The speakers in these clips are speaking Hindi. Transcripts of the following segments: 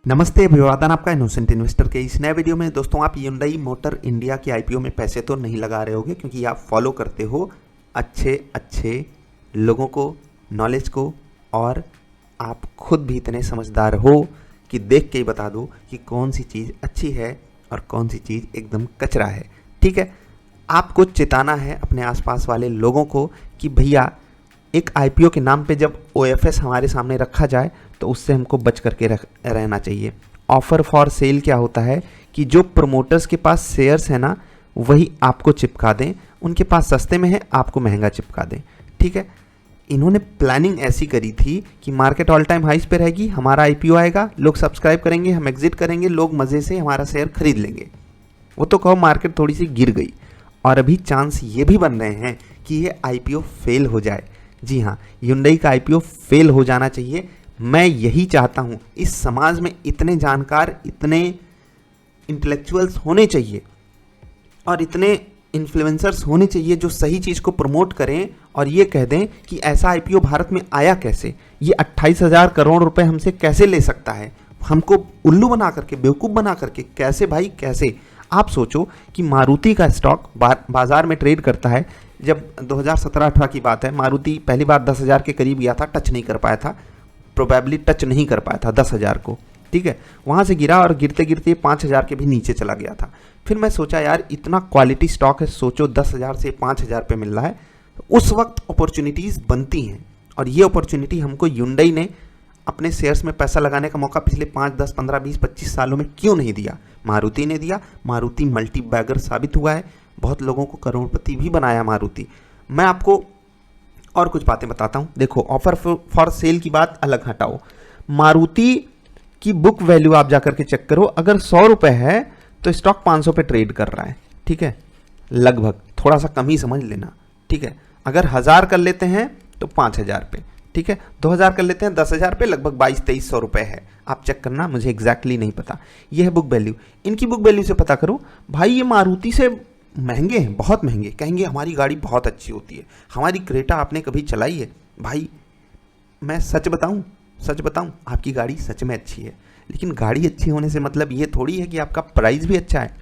नमस्ते, अभिवादन आपका इनोसेंट इन्वेस्टर के इस नए वीडियो में। दोस्तों, आप Hyundai मोटर इंडिया की आईपीओ में पैसे तो नहीं लगा रहे होगे, क्योंकि आप फॉलो करते हो अच्छे अच्छे लोगों को, नॉलेज को, और आप खुद भी इतने समझदार हो कि देख के ही बता दो कि कौन सी चीज़ अच्छी है और कौन सी चीज़ एकदम कचरा है। ठीक है, आपको चेताना है अपने आसपास वाले लोगों को कि भैया एक आईपीओ के नाम पे जब ओएफएस हमारे सामने रखा जाए तो उससे हमको बच करके रहना चाहिए। ऑफ़र फॉर सेल क्या होता है कि जो प्रमोटर्स के पास शेयर्स है ना, वही आपको चिपका दें, उनके पास सस्ते में है, आपको महंगा चिपका दें। ठीक है, इन्होंने प्लानिंग ऐसी करी थी कि मार्केट ऑल टाइम हाइस पे रहेगी, हमारा आईपीओ आएगा, लोग सब्सक्राइब करेंगे, हम एग्जिट करेंगे, लोग मज़े से हमारा शेयर खरीद लेंगे। वो तो कहो मार्केट थोड़ी सी गिर गई, और अभी चांस ये भी बन रहे हैं कि ये आईपीओ फेल हो जाए। जी हाँ, Hyundai का आईपीओ फेल हो जाना चाहिए। मैं यही चाहता हूँ। इस समाज में इतने जानकार, इतने इंटेलेक्चुअल्स होने चाहिए और इतने इन्फ्लुएंसर्स होने चाहिए जो सही चीज़ को प्रमोट करें और ये कह दें कि ऐसा आईपीओ भारत में आया कैसे, ये 28,000 करोड़ रुपए हमसे कैसे ले सकता है, हमको उल्लू बना करके, बेवकूफ़ बना करके, कैसे भाई कैसे। आप सोचो कि मारुति का स्टॉक बाजार में ट्रेड करता है। जब 2017-18 की बात है, मारुति पहली बार 10,000 के करीब गया था, टच नहीं कर पाया था, प्रोबेबली टच नहीं कर पाया था 10,000 को। ठीक है, वहाँ से गिरा और गिरते गिरते 5,000 के भी नीचे चला गया था। फिर मैं सोचा यार इतना क्वालिटी स्टॉक है, सोचो 10,000 से 5,000 पे मिल रहा है, तो उस वक्त अपॉर्चुनिटीज़ बनती हैं, और ये अपॉर्चुनिटी हमको Hyundai ने अपने शेयर्स में पैसा लगाने का मौका पिछले 5, 10, 15, 20, 25 सालों में क्यों नहीं दिया। मारुति ने दिया। मारुति मल्टी बैगर साबित हुआ है, बहुत लोगों को करोड़पति भी बनाया मारुति। मैं आपको और कुछ बातें बताता हूँ। देखो, ऑफर फॉर सेल की बात अलग हटाओ, मारुति की बुक वैल्यू आप जाकर के चेक करो। अगर 100 रुपये है तो स्टॉक 500 पे ट्रेड कर रहा है। ठीक है, लगभग, थोड़ा सा कम ही समझ लेना। ठीक है, अगर 1000 कर लेते हैं तो 5,000 पे, ठीक है, 2000 कर लेते हैं 10,000 पे, लगभग 2200-2300 रुपये है। आप चेक करना, मुझे एग्जैक्टली नहीं पता। ये है बुक वैल्यू। इनकी बुक वैल्यू से पता करो भाई, ये मारुति से महंगे हैं, बहुत महंगे। कहेंगे हमारी गाड़ी बहुत अच्छी होती है, हमारी क्रेटा आपने कभी चलाई है? भाई मैं सच बताऊं, आपकी गाड़ी सच में अच्छी है, लेकिन गाड़ी अच्छी होने से मतलब ये थोड़ी है कि आपका प्राइस भी अच्छा है।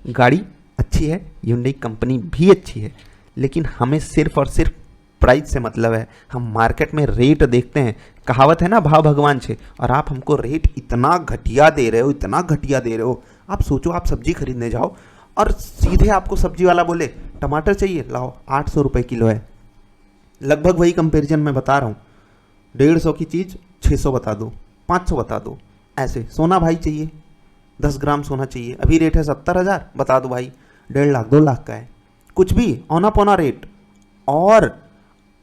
गाड़ी अच्छी है, Hyundai कंपनी भी अच्छी है, लेकिन हमें सिर्फ और सिर्फ प्राइस से मतलब है। हम मार्केट में रेट देखते हैं, कहावत है ना, भाव भगवान छे, और आप हमको रेट इतना घटिया दे रहे हो, इतना घटिया दे रहे हो। आप सोचो, आप सब्जी खरीदने जाओ और सीधे आपको सब्जी वाला बोले टमाटर चाहिए, लाओ 800 रुपये किलो है। लगभग वही कंपैरिजन मैं बता रहा हूँ। 150 की चीज़ 600 बता दो, 500 बता दो। ऐसे सोना भाई चाहिए, 10 ग्राम सोना चाहिए, अभी रेट है 70,000, बता दो भाई 1.5 लाख 2 लाख का है। कुछ भी औना पौना रेट। और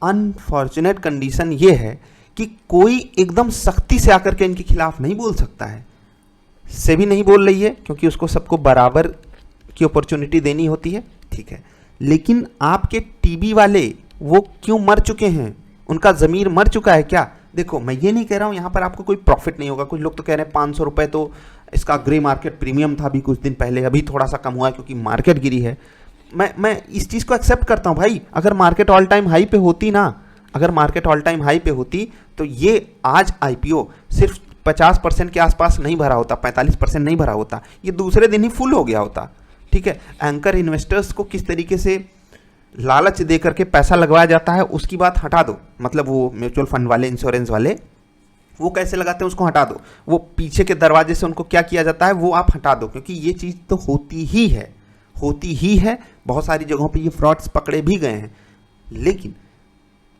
अनफॉर्चुनेट कंडीशन ये है कि कोई एकदम सख्ती से आकर के इनके खिलाफ नहीं बोल सकता है। सेबी नहीं बोल रही है, क्योंकि उसको सबको बराबर की अपॉर्चुनिटी देनी होती है। ठीक है, लेकिन आपके टीवी वाले वो क्यों मर चुके हैं? उनका ज़मीर मर चुका है क्या? देखो, मैं ये नहीं कह रहा हूँ यहाँ पर आपको कोई प्रॉफिट नहीं होगा। कुछ लोग तो कह रहे हैं 500 रुपये तो इसका ग्रे मार्केट प्रीमियम था अभी कुछ दिन पहले, अभी थोड़ा सा कम हुआ है क्योंकि मार्केट गिरी है। मैं इस चीज़ को एक्सेप्ट करता हूँ भाई। अगर मार्केट ऑल टाइम हाई पे होती ना, अगर मार्केट ऑल टाइम हाई पे होती तो ये आज आईपीओ सिर्फ 50% के आसपास नहीं भरा होता, 45% नहीं भरा होता, ये दूसरे दिन ही फुल हो गया होता। ठीक है, एंकर इन्वेस्टर्स को किस तरीके से लालच दे करके पैसा लगवाया जाता है उसकी बात हटा दो। मतलब वो म्यूचुअल फंड वाले, इंश्योरेंस वाले, वो कैसे लगाते हैं उसको हटा दो। वो पीछे के दरवाजे से उनको क्या किया जाता है वो आप हटा दो, क्योंकि ये चीज़ तो होती ही है, होती ही है। बहुत सारी जगहों पे ये फ्रॉड्स पकड़े भी गए हैं। लेकिन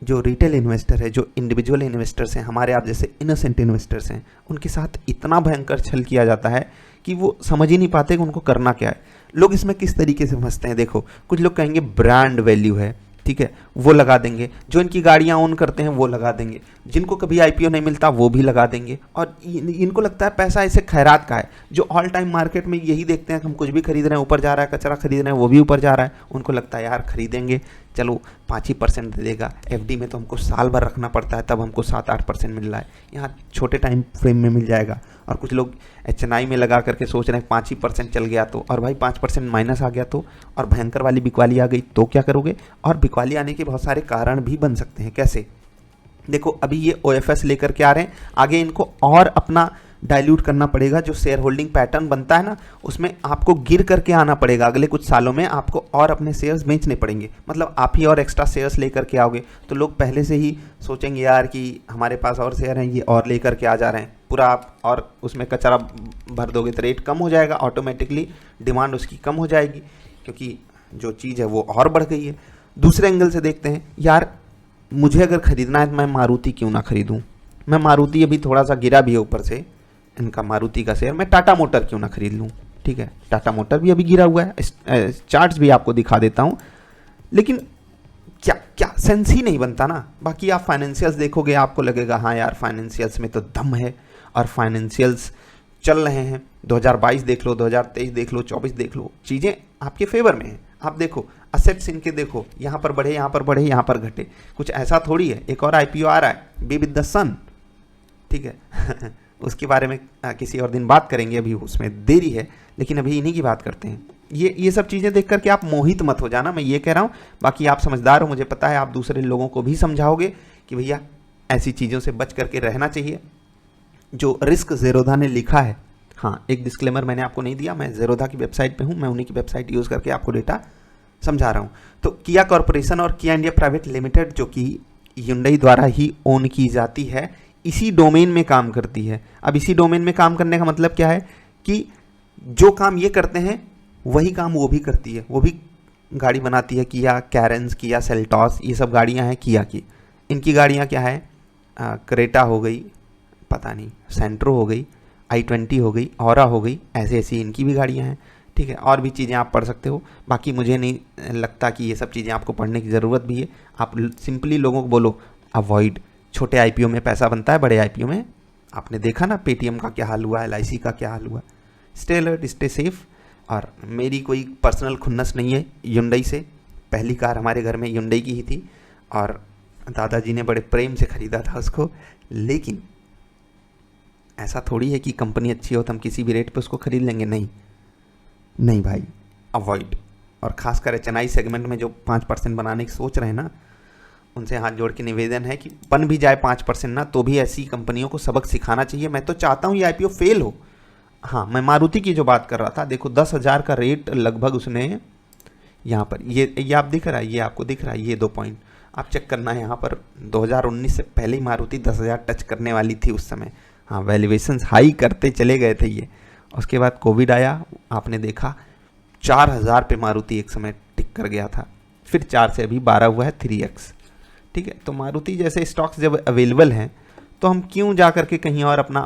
जो रिटेल इन्वेस्टर है, जो इंडिविजुअल इन्वेस्टर्स हैं, हमारे आप जैसे इनोसेंट इन्वेस्टर्स हैं, उनके साथ इतना भयंकर छल किया जाता है कि वो समझ ही नहीं पाते कि उनको करना क्या है। लोग इसमें किस तरीके से फंसते हैं, देखो, कुछ लोग कहेंगे ब्रांड वैल्यू है, ठीक है, वो लगा देंगे। जो इनकी गाड़ियाँ ओन करते हैं वो लगा देंगे। जिनको कभी आईपीओ नहीं मिलता वो भी लगा देंगे। और इनको लगता है पैसा ऐसे खैरात का है। जो ऑल टाइम मार्केट में यही देखते हैं कि हम कुछ भी खरीद रहे हैं ऊपर जा रहा है, कचरा खरीद रहे हैं वो भी ऊपर जा रहा है, उनको लगता है यार खरीदेंगे, चलो 5% दे देगा। एफडी में तो हमको साल भर रखना पड़ता है, तब हमको 7-8% मिल रहा है, यहाँ छोटे टाइम फ्रेम में मिल जाएगा। और कुछ लोग एचएनआई में लगा करके सोच रहे हैं 5% चल गया तो, और भाई 5% माइनस आ गया तो, और भयंकर वाली बिकवाली आ गई तो क्या करोगे? और बिकवाली आने के बहुत सारे कारण भी बन सकते हैं। कैसे? देखो, अभी ये ओएफएस लेकर के आ रहे हैं, आगे इनको और अपना डाइल्यूट करना पड़ेगा। जो शेयर होल्डिंग पैटर्न बनता है ना, उसमें आपको गिर करके आना पड़ेगा। अगले कुछ सालों में आपको और अपने शेयर्स बेचने पड़ेंगे, मतलब आप ही और एक्स्ट्रा शेयर्स लेकर के आओगे। तो लोग पहले से ही सोचेंगे यार कि हमारे पास और शेयर हैं, ये और लेकर के आ जा रहे हैं, पूरा आप और उसमें कचरा भर दोगे तो रेट कम हो जाएगा, ऑटोमेटिकली डिमांड उसकी कम हो जाएगी, क्योंकि जो चीज़ है वो और बढ़ गई है। दूसरे एंगल से देखते हैं, यार मुझे अगर ख़रीदना है तो मैं मारुति क्यों ना खरीदूं। मैं मारुति अभी थोड़ा सा गिरा भी है ऊपर से इनका मारुति का शेयर, मैं टाटा मोटर क्यों ना खरीद लूं। ठीक है, टाटा मोटर भी अभी गिरा हुआ है, चार्ट्स भी आपको दिखा देता हूं। लेकिन क्या क्या सेंस ही नहीं बनता ना। बाकी आप फाइनेंशियल्स देखोगे, आपको लगेगा हाँ यार फाइनेंशियल्स में तो दम है और फाइनेंशियल्स चल रहे हैं। 2022 देख लो, 2023 देख लो, 24 देख लो, चीज़ें आपके फेवर में हैं। आप देखो असेट्स इनके, देखो यहाँ पर बढ़े, यहाँ पर बढ़े, यहाँ पर घटे, कुछ ऐसा थोड़ी है। एक और आईपीओ आ रहा है, बी विद द सन, ठीक है उसके बारे में किसी और दिन बात करेंगे, अभी उसमें देरी है, लेकिन अभी इन्हीं की बात करते हैं। ये सब चीज़ें देख करके आप मोहित मत हो जाना, मैं ये कह रहा हूँ। बाकी आप समझदार हो, मुझे पता है, आप दूसरे लोगों को भी समझाओगे कि भैया ऐसी चीज़ों से बच करके रहना चाहिए। जो रिस्क ज़ेरोधा ने लिखा है, हाँ एक डिस्क्लेमर मैंने आपको नहीं दिया, मैं ज़ेरोधा की वेबसाइट पे हूँ, मैं उन्हीं की वेबसाइट यूज़ करके आपको डेटा समझा रहा हूँ। तो किया कॉरपोरेशन और किया इंडिया प्राइवेट लिमिटेड, जो कि Hyundai द्वारा ही ओन की जाती है, इसी डोमेन में काम करती है। अब इसी डोमेन में काम करने का मतलब क्या है कि जो काम ये करते हैं वही काम वो भी करती है। वो भी गाड़ी बनाती है, किया कैरेंस, किया सेल्टॉस, ये सब गाड़ियाँ हैं किया की। इनकी गाड़ियाँ क्या है, क्रेटा हो गई, पता नहीं सेंट्रो हो गई, i20 हो गई, ऑरा हो गई, ऐसे ऐसी इनकी भी गाड़ियाँ हैं। ठीक है, और भी चीज़ें आप पढ़ सकते हो। बाकी मुझे नहीं लगता कि ये सब चीज़ें आपको पढ़ने की ज़रूरत भी है। आप सिंपली लोगों को बोलो अवॉइड। छोटे आईपीओ में पैसा बनता है, बड़े आईपीओ में आपने देखा ना पेटीएम का क्या हाल हुआ, LIC का क्या हाल हुआ। Stay alert, stay safe. और मेरी कोई पर्सनल खुन्नस नहीं है Hyundai से। पहली कार हमारे घर में Hyundai की ही थी और दादाजी ने बड़े प्रेम से ख़रीदा था उसको। लेकिन ऐसा थोड़ी है कि कंपनी अच्छी हो तो हम किसी भी रेट पे उसको ख़रीद लेंगे, नहीं भाई, अवॉइड। और ख़ासकर HNI सेगमेंट में जो 5% बनाने की सोच रहे हैं ना, उनसे हाथ जोड़ के निवेदन है कि बन भी जाए 5% ना, तो भी ऐसी कंपनियों को सबक सिखाना चाहिए। मैं तो चाहता हूँ ये आईपीओ फेल हो। हाँ, मैं मारुति की जो बात कर रहा था, देखो 10,000 का रेट लगभग उसने यहाँ पर, ये आप दिख रहा है, ये आपको दिख रहा है, ये 2 पॉइंट आप चेक करना है यहाँ पर। 2019 से पहले ही मारुति 10,000 टच करने वाली थी उस समय। हाँ, वैल्यूएशंस हाई करते चले गए थे ये। उसके बाद कोविड आया, आपने देखा 4,000 पे मारुति एक समय टिक कर गया था, फिर 4 से अभी 12 हुआ है, 3x। ठीक है, तो मारुति जैसे स्टॉक्स जब अवेलेबल हैं तो हम क्यों जा करके कहीं और अपना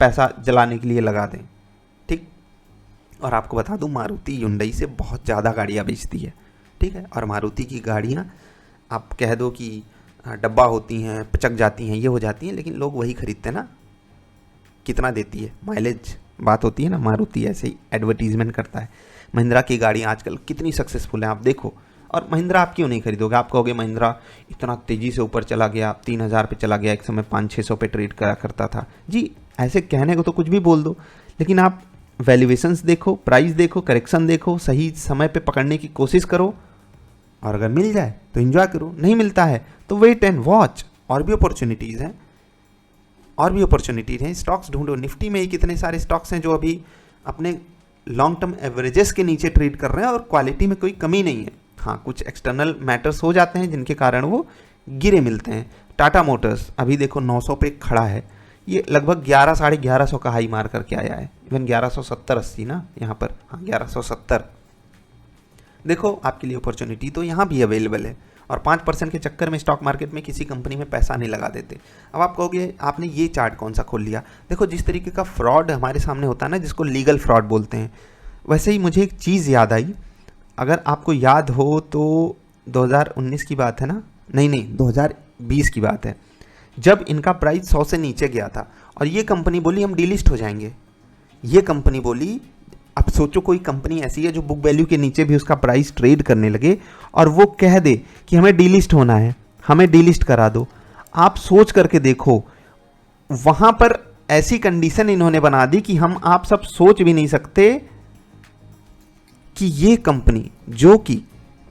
पैसा जलाने के लिए लगा दें। ठीक, और आपको बता दूं मारुति Hyundai से बहुत ज़्यादा गाड़ियाँ बेचती है। ठीक है, और मारुति की गाड़ियाँ आप कह दो कि डब्बा होती हैं, पचक जाती हैं, ये हो जाती हैं, लेकिन लोग वही खरीदते हैं ना। कितना देती है माइलेज, बात होती है ना। मारुति ऐसे ही एडवर्टीजमेंट करता है। महिंद्रा की गाड़ियाँ आजकल कितनी सक्सेसफुल हैं आप देखो। और महिंद्रा आप क्यों नहीं खरीदोगे, आप कहोगे महिंद्रा इतना तेज़ी से ऊपर चला गया, 3,000 पे चला गया, एक समय 500-600 पे ट्रेड करा करता था। जी, ऐसे कहने को तो कुछ भी बोल दो, लेकिन आप वैल्यूएशंस देखो, प्राइस देखो, करेक्शन देखो, सही समय पे पकड़ने की कोशिश करो, और अगर मिल जाए तो एंजॉय करो, नहीं मिलता है तो वेट एंड वॉच। और भी अपॉर्चुनिटीज़ हैं, और भी अपॉर्चुनिटीज़ हैं। स्टॉक्स ढूंढो, निफ्टी में ही कितने सारे स्टॉक्स हैं जो अभी अपने लॉन्ग टर्म एवरेजेस के नीचे ट्रेड कर रहे हैं और क्वालिटी में कोई कमी नहीं है। हाँ, कुछ एक्सटर्नल मैटर्स हो जाते हैं जिनके कारण वो गिरे मिलते हैं। टाटा मोटर्स अभी देखो 900 पे खड़ा है, ये लगभग 11 साढ़े 1100 का हाई मार करके आया है। इवन 1170-80 ना यहाँ पर, हाँ 1170। देखो आपके लिए अपॉर्चुनिटी तो यहाँ भी अवेलेबल है, और 5% के चक्कर में स्टॉक मार्केट में किसी कंपनी में पैसा नहीं लगा देते। अब आप कहोगे आपने ये चार्ट कौन सा खोल लिया। देखो जिस तरीके का फ्रॉड हमारे सामने होता है ना, जिसको लीगल फ्रॉड बोलते हैं, वैसे ही मुझे एक चीज़ याद आई। अगर आपको याद हो तो 2019 की बात है ना, नहीं 2020 की बात है, जब इनका प्राइस 100 से नीचे गया था और ये कंपनी बोली हम डीलिस्ट हो जाएंगे। ये कंपनी बोली, अब सोचो कोई कंपनी ऐसी है जो बुक वैल्यू के नीचे भी उसका प्राइस ट्रेड करने लगे और वो कह दे कि हमें डीलिस्ट होना है, हमें डीलिस्ट करा दो। आप सोच करके देखो, वहाँ पर ऐसी कंडीशन इन्होंने बना दी कि हम आप सब सोच भी नहीं सकते कि ये कंपनी, जो कि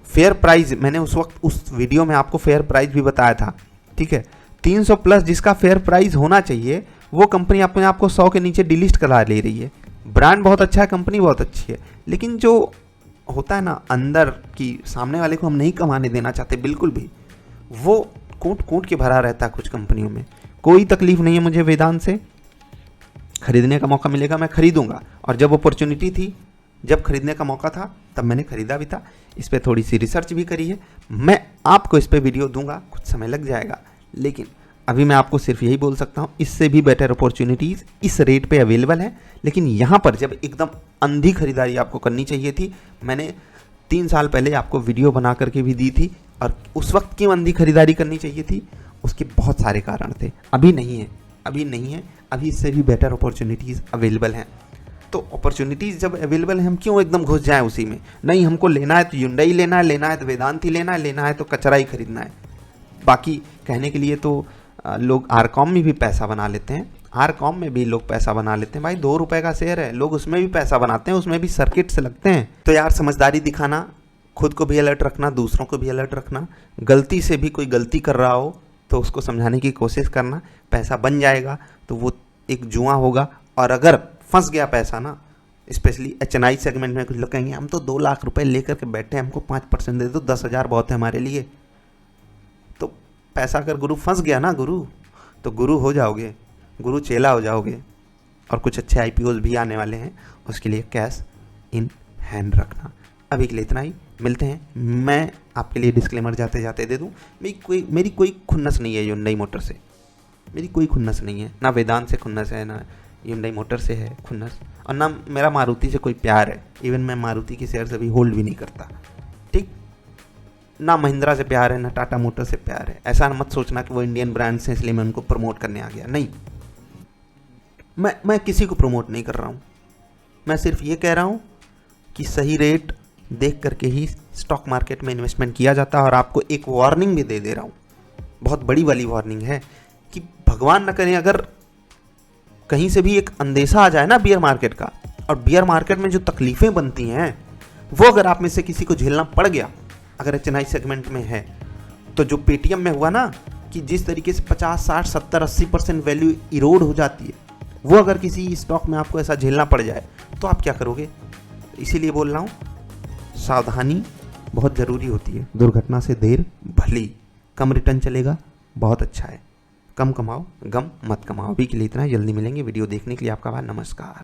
फेयर प्राइस, मैंने उस वक्त उस वीडियो में आपको फेयर प्राइस भी बताया था, ठीक है, 300 प्लस जिसका फेयर प्राइस होना चाहिए, वो कंपनी अपने आप को 100 के नीचे डिलीट करा ले रही है। ब्रांड बहुत अच्छा है, कंपनी बहुत अच्छी है, लेकिन जो होता है ना अंदर की सामने वाले को हम नहीं कमाने देना चाहते बिल्कुल भी, वो कूट कूट के भरा रहता है कुछ कंपनियों में। कोई तकलीफ नहीं है मुझे वेदांत से, खरीदने का मौका मिलेगा मैं खरीदूंगा, और जब अपॉर्चुनिटी थी, जब खरीदने का मौका था तब मैंने खरीदा भी था। इस पर थोड़ी सी रिसर्च भी करी है, मैं आपको इस पर वीडियो दूंगा, कुछ समय लग जाएगा, लेकिन अभी मैं आपको सिर्फ यही बोल सकता हूँ इससे भी बेटर अपॉर्चुनिटीज़ इस रेट पे अवेलेबल है। लेकिन यहाँ पर जब एकदम अंधी खरीदारी आपको करनी चाहिए थी, मैंने 3 साल पहले आपको वीडियो बना करके भी दी थी, और उस वक्त क्यों अंधी खरीदारी करनी चाहिए थी उसके बहुत सारे कारण थे। अभी नहीं है, अभी इससे भी बेटर अपॉर्चुनिटीज़ अवेलेबल हैं। तो अपॉर्चुनिटीज़ जब अवेलेबल है हम क्यों एकदम घुस जाएं उसी में। नहीं, हमको लेना है तो Hyundai लेना है तो वेदांती लेना है तो कचरा ही खरीदना है। बाकी कहने के लिए तो लोग आरकॉम में भी पैसा बना लेते हैं, आरकॉम में भी लोग पैसा बना लेते हैं। भाई 2 रुपए का शेयर है, लोग उसमें भी पैसा बनाते हैं, उसमें भी सर्किट से लगते हैं। तो यार समझदारी दिखाना, खुद को भी अलर्ट रखना, दूसरों को भी अलर्ट रखना। गलती से भी कोई गलती कर रहा हो तो उसको समझाने की कोशिश करना। पैसा बन जाएगा तो वो एक जुआ होगा, और अगर फंस गया पैसा ना, स्पेशली HNI सेगमेंट में कुछ लोग कहेंगे हम तो 2 लाख रुपए लेकर के बैठे हैं, हमको 5% दे दो, 10,000 बहुत है हमारे लिए। तो पैसा अगर गुरु फंस गया ना तो गुरु हो जाओगे, गुरु चेला हो जाओगे। और कुछ अच्छे IPOs भी आने वाले हैं, उसके लिए कैश इन हैंड रखना। अभी के लिए इतना ही, मिलते हैं। मैं आपके लिए डिस्क्लेमर जाते जाते दे दूं, मेरी कोई खुन्नस नहीं है Hyundai मोटर से, मेरी कोई खुन्नस नहीं है, ना वेदांत से खुन्नस है, ना Hyundai मोटर से है खुन्नस, और ना मेरा मारुति से कोई प्यार है। इवन मैं मारुति के शेयर्स अभी होल्ड भी नहीं करता, ठीक। ना महिंद्रा से प्यार है, ना टाटा मोटर से प्यार है। ऐसा मत सोचना कि वो इंडियन ब्रांड्स हैं इसलिए मैं उनको प्रमोट करने आ गया, नहीं। मैं किसी को प्रमोट नहीं कर रहा हूँ, मैं सिर्फ ये कह रहा हूँ कि सही रेट देख करके ही स्टॉक मार्केट में इन्वेस्टमेंट किया जाता है। और आपको एक वार्निंग भी दे रहा हूँ, बहुत बड़ी वाली वार्निंग है कि भगवान न करे अगर कहीं से भी एक अंदेशा आ जाए ना बियर मार्केट का, और बियर मार्केट में जो तकलीफ़ें बनती हैं वो अगर आप में से किसी को झेलना पड़ गया, अगर HNI सेगमेंट में है, तो जो पेटीएम में हुआ ना कि जिस तरीके से 50, 60, 70, 80% वैल्यू इरोड हो जाती है, वो अगर किसी स्टॉक में आपको ऐसा झेलना पड़ जाए तो आप क्या करोगे। इसीलिए बोल रहा हूँ, सावधानी बहुत ज़रूरी होती है। दुर्घटना से देर भली, कम रिटर्न चलेगा, बहुत अच्छा है। कम कमाओ, गम मत कमाओ। अभी के लिए इतना, जल्दी मिलेंगे। वीडियो देखने के लिए आपका नमस्कार।